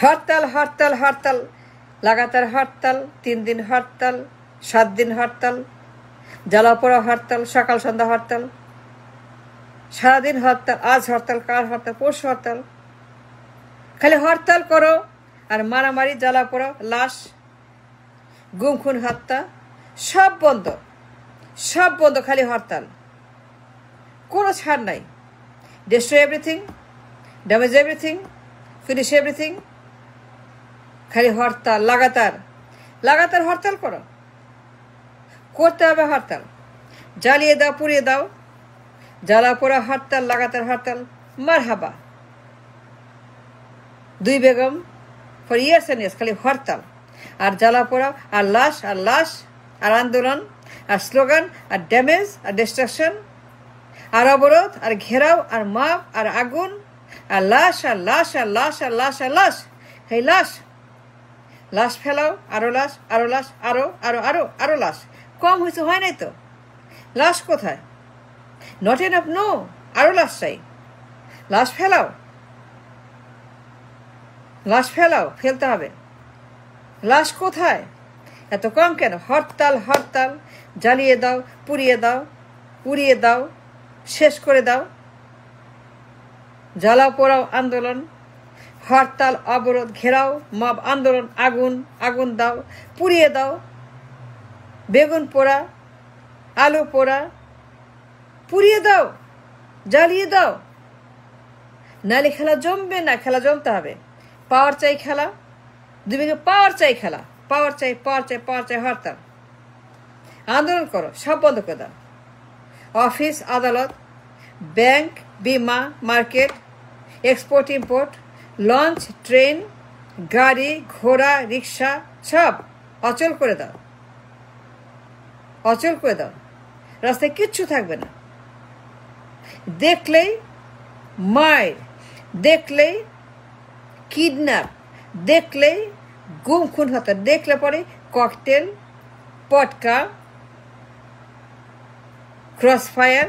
হরতাল হরতাল হরতাল, লাগাতার হরতাল, 3 দিন হরতাল, 7 দিন হরতাল, জ্বালাপোড়া হরতাল, সকাল সন্ধ্যা হরতাল, সারাদিন হরতাল, আজ হরতাল, কাল হরতাল, পরশু হরতাল। খালি হরতাল করো আর মারামারি, জ্বালাপোড়া, লাশ, গুম খুন, হত্যা সব বন্ধ, সব বন্ধ। খালি হরতাল, কোনো ছাড় নাই। Destroy everything, damage everything, finish everything. খালি হরতাল, লাগাতার লাগাতার হরতাল করো, করতে হবে হরতাল। জ্বালিয়ে দাও, পুড়িয়ে দাও, জ্বালা পোড়া হরতাল, লাগাতার হরতাল। মারহাবা। 2 Begum for years and years খালি হরতাল আর জ্বালা পোড়া আর লাশ আর লাশ আর আন্দোলন আর স্লোগান আর ড্যামেজ আর ডিস্ট্রাকশন আর অবরোধ আর ঘেরাও আর মাপ আর আগুন আর লাশ আর লাশ আর লাশ আর লাশ আর লাশ। এই লাশ, লাশ ফেলাও, আরো লাশ, আরো লাশ, আরো আরো আরো আরো লাশ। কম হয়েছে, হয় নাই তো। লাশ কোথায়? নট এনাফ, নো, আরো লাশ চাই। লাশ ফেলাও, লাশ ফেলাও, ফেলতে হবে। লাশ কোথায়? এত কম কেন? হরতাল হরতাল, জ্বালিয়ে দাও, পুড়িয়ে দাও, পুড়িয়ে দাও, শেষ করে দাও। জ্বালাও পোড়াও আন্দোলন, হরতাল, অবরোধ, ঘেরাও, মব, আন্দোলন, আগুন, আগুন দাও, পুড়িয়ে দাও। বেগুন পোড়া, আলু পোড়া, পুড়িয়ে দাও, জ্বালিয়ে দাও। নালে খেলা জমবে না। খেলা জমতে হবে। পাওয়ার চাই খেলা, 2 বিঘে পাওয়ার চাই খেলা, পাওয়ার চাই, পাওয়ার চাই, পাওয়ার চাই। হরতাল, আন্দোলন করো, সব বন্ধ করে দাও। অফিস, আদালত, ব্যাংক, বিমা, market, export import, launch, train, গাড়ি, ঘোড়া, রিক্সা সব অচল করে দাও, অচল করে দাও। রাস্তায় কিচ্ছু থাকবে না। দেখলেই মায়ের, দেখলেই কিডন্যাপ, দেখলেই গুম খুন হত্যা, দেখলে পরে ককটেল, পটকা, ক্রসফায়ার,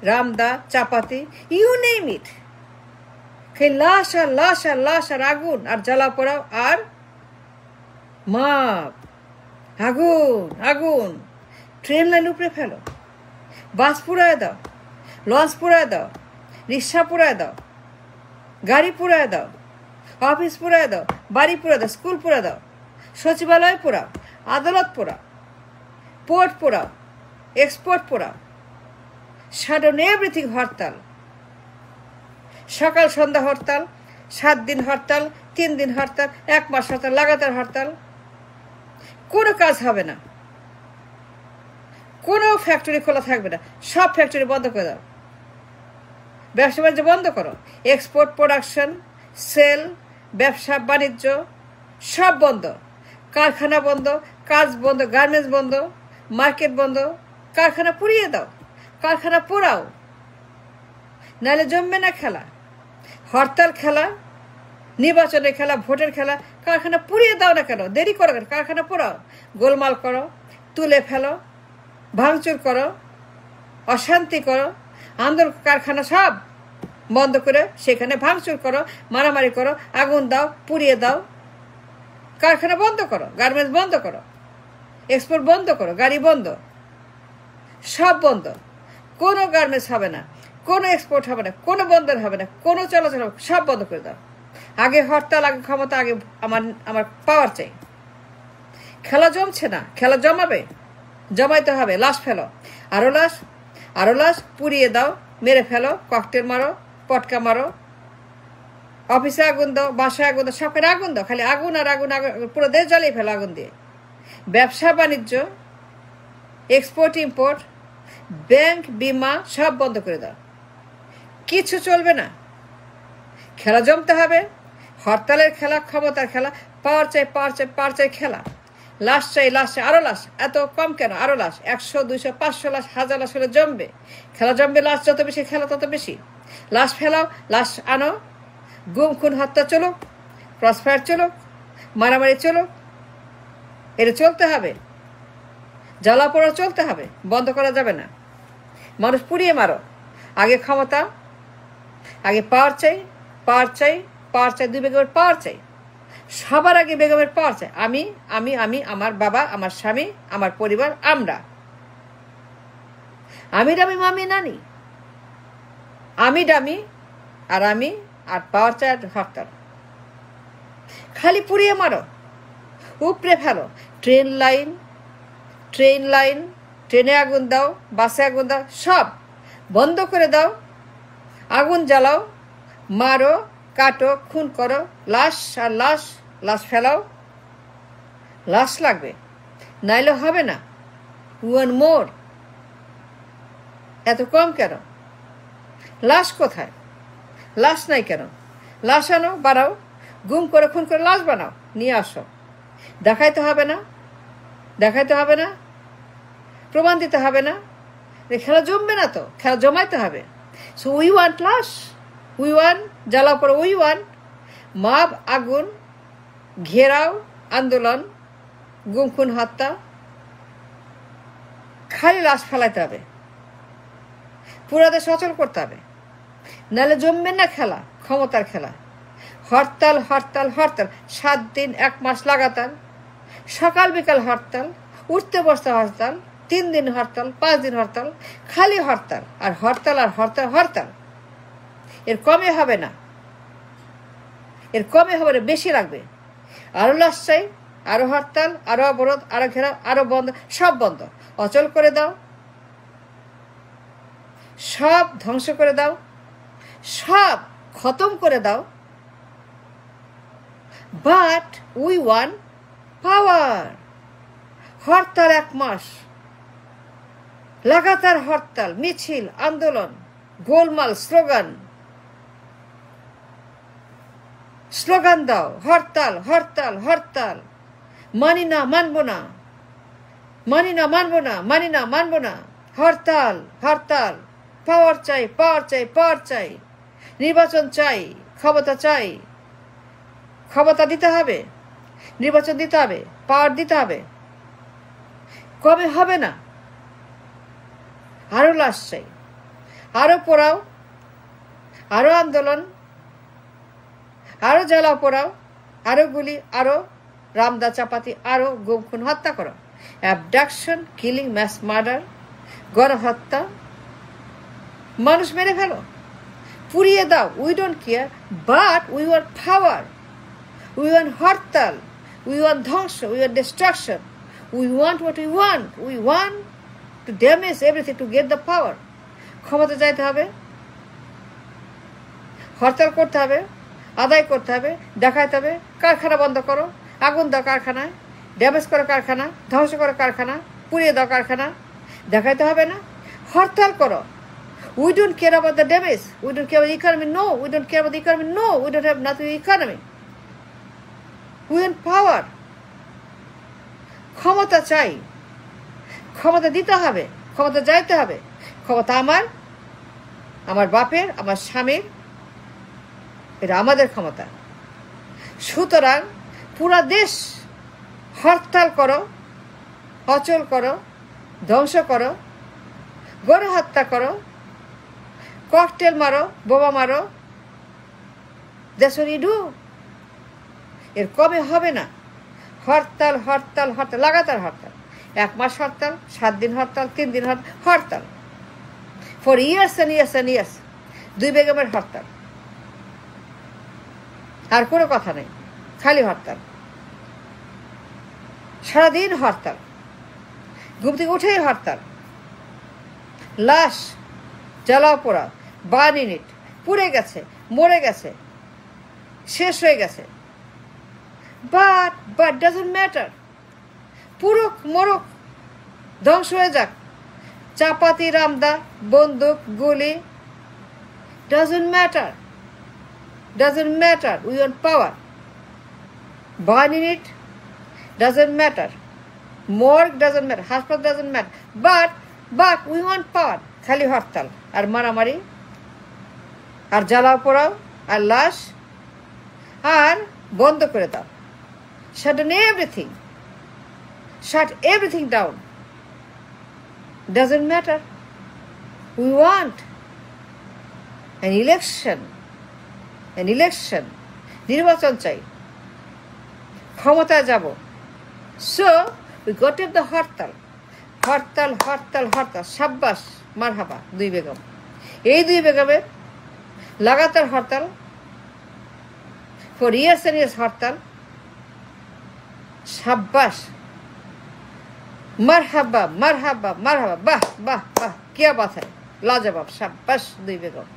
রামদা, চাপাতি, ইউ নেম ইট। লাশ আর লাশ আর লাশ আর আগুন আর জ্বালা পোড়াও আর মাপ, আগুন আগুন। ট্রেন লাইন উপরে ফেলো, বাস পুড়ায় দাও, লঞ্চ পুড়ায় দাও, রিক্সা পুড়ায় দাও, গাড়ি পুড়ায় দাও, অফিস পুড়ায় দাও, বাড়ি পুড়ায় দাও, স্কুল পুড়ায় দাও, সচিবালয় পোড়াও, আদালত পোড়াও, পোর্ট পোড়াও, এক্সপোর্ট পোড়াও। Shut down everything. হরতাল, সকাল সন্ধ্যা হরতাল, 7 দিন হরতাল, 3 দিন হরতাল, 1 মাস হরতাল, লাগাতার হরতাল। কোনো কাজ হবে না, কোনো ফ্যাক্টরি খোলা থাকবে না। সব ফ্যাক্টরি বন্ধ করে দাও। ব্যবসা বাণিজ্য বন্ধ করো। এক্সপোর্ট, প্রোডাকশন, সেল, ব্যবসা বাণিজ্য সব বন্ধ। কারখানা বন্ধ, কাজ বন্ধ, গার্মেন্টস বন্ধ, মার্কেট বন্ধ। কারখানা পুড়িয়ে দাও, কারখানা পোড়াও, নাহলে জমবে না খেলা। হরতাল খেলা, নির্বাচনের খেলা, ভোটের খেলা। কারখানা পুড়িয়ে দাও না কেন? দেরি করো কেন? কারখানা পোড়াও, গোলমাল করো, তুলে ফেলো, ভাঙচুর করো, অশান্তি করো, আন্দোলন, কারখানা সব বন্ধ করে সেখানে ভাঙচুর করো, মারামারি করো, আগুন দাও, পুড়িয়ে দাও। কারখানা বন্ধ করো, গার্মেন্টস বন্ধ করো, এক্সপোর্ট বন্ধ করো, গাড়ি বন্ধ, সব বন্ধ। কোনো গার্মেন্টস হবে না, কোনো এক্সপোর্ট হবে না, কোনো বন্দর হবে না, কোনো চলাচল হবে, সব বন্ধ করে দাও। আগে হরতাল, আগে ক্ষমতা, আগে আমার পাওয়ার চাই। খেলা জমছে না, খেলা জমাবে, জমাইতে হবে। লাশ ফেলো, আরো লাশ, আরো লাশ, পুড়িয়ে দাও, মেরে ফেলো, ককটেল মারো, পটকা মারো, অফিসে আগুন দাও, বাসায় আগুন দাও, সবখানে আগুন দাও। খালি আগুন আর আগুন, আগুন, পুরো দেশ জ্বালিয়ে ফেলো আগুন দিয়ে। ব্যবসা বাণিজ্য, এক্সপোর্ট ইম্পোর্ট, ব্যাংক, বিমা সব বন্ধ করে দাও। কিছু চলবে না। খেলা জমতে হবে। হরতালের খেলা, ক্ষমতার খেলা, পাওয়ার চাই, পাওয়ার চাই, পাওয়ার চাই খেলা। লাশ চাই, লাশ চাই, আরো লাশ। এত কম কেন? আরো লাশ। 100, 200, 500 লাশ, 1000 লাশ হলে জমবে। খেলা জমবে। লাশ যত বেশি, খেলা তত বেশি। লাশ ফেলাও, লাশ আনো, গুম খুন হত্যা চলুক, ক্রসফায়ার চলুক, মারামারি চলুক। এটা চলতে হবে। জ্বালা পোড়া চলতে হবে, বন্ধ করা যাবে না। মানুষ পুড়িয়ে মারো। আগে ক্ষমতা, আগে পাওয়ার চাই, পাওয়ার চাই, পাওয়ার চাই, 2 বিঘে পাওয়ার চাই। সবার আগে বেগমের পাওয়ার চাই। আমি আমি আমি আমার বাবা, আমার স্বামী, আমার পরিবার, আমরা। আমি ডামি মামি নানি, আমি ডামি আর আমি, আর পাওয়ার চাই আর হরতাল। খালি পুড়িয়ে মারো, উপড়ে ফেলো। ট্রেন লাইন, ট্রেনে আগুন দাও, বাসে আগুন দাও, সব বন্ধ করে দাও। আগুন জ্বালাও, মারো, কাটো, খুন করো। লাশ আর লাশ ফেলাও। লাশ লাগবে, নাইলে হবে না। One more. এত কম কেন? লাশ কোথায়? লাশ নাই কেন? লাশ আনো, বাড়াও। গুম করে খুন করে লাশ বানাও, নিয়ে আসো। দেখাইতে হবে না, প্রমাণ দিতে হবে না। খেলা জমবে না তো, খেলা জমাইতে হবে। সো উই ওয়ান্ট লাশ, উই ওয়ান্ট জ্বালাও পরে, উই ওয়ান্ট মাপ, আগুন, ঘেরাও, আন্দোলন, গুম খুন হত্যা। খালি লাশ ফেলাইতে হবে, পুরা দেশ অচল করতে হবে, নাহলে জমবে না খেলা, ক্ষমতার খেলা। হরতাল 7 দিন 1 মাস লাগাতার, সকাল বিকাল হরতাল, উঠতে বসতে হরতাল, 3 দিন হরতাল, 5 দিন হরতাল, খালি হরতাল আর হরতাল। এর কমে হবে না, বেশি লাগবে। আরো লাশ চাই, আরো হরতাল, আরো অবরোধ, আরো ঘেরাও, আরো বন্ধ, সব বন্ধ। অচল করে দাও, সব ধ্বংস করে দাও, সব খতম করে দাও। বাট উই ওয়ান্ট পাওয়ার। হরতাল 1 মাস লাগাতার, হরতাল, মিছিল, আন্দোলন, গোলমাল, স্লোগান দাও। হরতাল। মানি না, মানবো না। হরতাল। পাওয়ার চাই। নির্বাচন চাই, ক্ষমতা দিতে হবে, নির্বাচন দিতে হবে, পাওয়ার দিতে হবে। কবে হবে না। আরো লাশ চাই, আরো পোড়াও, আরো আন্দোলন, আরো জ্বালাও পোড়াও, আরো গুলি, আরো রামদা চাপাতি, আরো গুম খুন হত্যা করো। অ্যাবডাকশন, কিলিং, ম্যাস মার্ডার, গণহত্যা, মানুষ মেরে ফেলো, পুড়িয়ে দাও। We don't care, but we want power. We want hartal, we want ধ্বংস, we want destruction. We want what we want to damage everything to get the power. ক্ষমতা চাইতে হবে, হরতাল করতে হবে, আদায় করতে হবে, দেখাইতে হবে। কারখানা বন্ধ করো, আগুন দাও কারখানায়, ড্যামেজ করো কারখানা, ধ্বংস করো কারখানা, পুড়িয়ে দাও কারখানা। দেখাইতে হবে না, হরতাল করো। We don't care about the damage. We don't care about the economy. No, we don't care about the economy. No, we don't have nothing with the economy. We want power. ক্ষমতা চাই, ক্ষমতা দিতে হবে, ক্ষমতা যাইতে হবে। ক্ষমতা আমার বাপের, আমার স্বামীর, এটা আমাদের ক্ষমতা। সুতরাং পুরা দেশ হরতাল করো, অচল করো, ধ্বংস করো, গণহত্যা করো, ককটেল মারো, বোমা মারো। That's what you do. এর কমে হবে না। হরতাল, লাগাতার হরতাল। 1 মাস হরতাল, 7 দিন হরতাল, 3 দিন হরতাল, ফর ইয়ার্স অ্যান্ড ইয়ার্স। 2 বেগমের হরতাল, আর কোনো কথা নেই, খালি হরতাল, সারাদিন হরতাল, ঘুম থেকে উঠেই হরতাল। লাশ জ্বালাও পোড়া, বার্ন ইট, পুড়ে গেছে, মরে গেছে, শেষ হয়ে গেছে। But doesn't matter. পুরুক মরুক, ধ্বংস হয়ে যাক, চাপাতি, রামদা, বন্দুক, গুলি, doesn't matter. We want power. Burning it doesn't matter, morgue doesn't matter, হাসপাতাল doesn't matter, but we want power. খালি হরতাল আর মারামারি আর জ্বালাও পোড়াও আর লাশ, আর বন্ধ করে দাও। Shut everything down. Doesn't matter. We want an election. নির্বাচন চাই। ক্ষমতায় যাব। So we got in the hartal, hartal hartal hartal. সাব্বাস, মারহাবা দুই বেগম। এই দুই বেগমের লাগাতার hartal, for years and years hartal. সাব্বাস, মারহাবা মারহাবা মারহাবা, বাহ বাহ বাহ, কিয়া বাত হ্যায়, লাজবাব, সাব্বাস দুই বেগম।